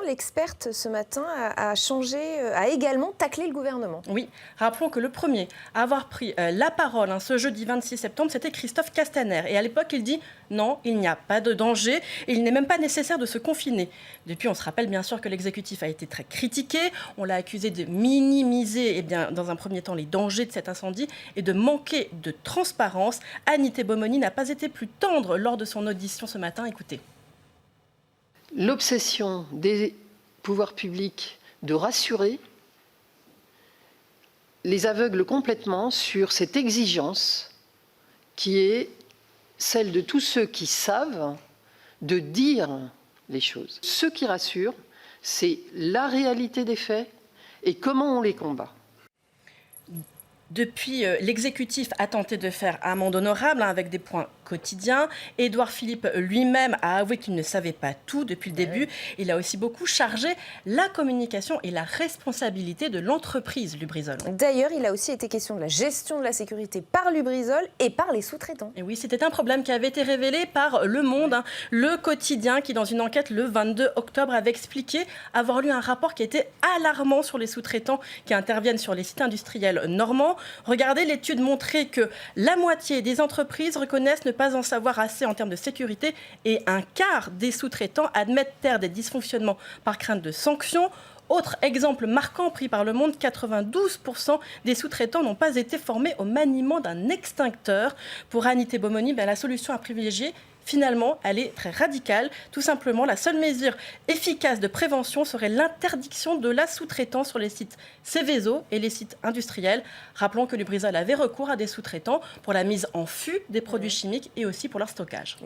L'experte ce matin a également taclé le gouvernement. Oui, rappelons que le premier à avoir pris la parole ce jeudi 26 septembre, c'était Christophe Castaner. Et à l'époque, il dit non, il n'y a pas de danger et il n'est même pas nécessaire de se confiner. Depuis, on se rappelle bien sûr que l'exécutif a été très critiqué. On l'a accusé de minimiser, dans un premier temps, les dangers de cet incendie et de manquer de transparence. Annie Tebommoni n'a pas été plus tendre lors de son audition ce matin. Écoutez. L'obsession des pouvoirs publics de rassurer les aveugle complètement sur cette exigence qui est celle de tous ceux qui savent de dire les choses. Ce qui rassure, c'est la réalité des faits et comment on les combat. Depuis, l'exécutif a tenté de faire amende honorable avec des points quotidiens. Édouard Philippe lui-même a avoué qu'il ne savait pas tout depuis le début. Il a aussi beaucoup chargé la communication et la responsabilité de l'entreprise Lubrizol. D'ailleurs, il a aussi été question de la gestion de la sécurité par Lubrizol et par les sous-traitants. Et oui, c'était un problème qui avait été révélé par Le Monde, le quotidien qui, dans une enquête le 22 octobre, avait expliqué avoir lu un rapport qui était alarmant sur les sous-traitants qui interviennent sur les sites industriels normands. Regardez, l'étude montrait que la moitié des entreprises reconnaissent ne pas en savoir assez en termes de sécurité et un quart des sous-traitants admettent taire des dysfonctionnements par crainte de sanctions. Autre exemple marquant pris par Le Monde, 92% des sous-traitants n'ont pas été formés au maniement d'un extincteur. Pour Annie Tebommoni, la solution à privilégier, finalement, elle est très radicale. Tout simplement, la seule mesure efficace de prévention serait l'interdiction de la sous-traitance sur les sites Céveso et les sites industriels. Rappelons que Lubrizol avait recours à des sous-traitants pour la mise en fût des produits chimiques et aussi pour leur stockage.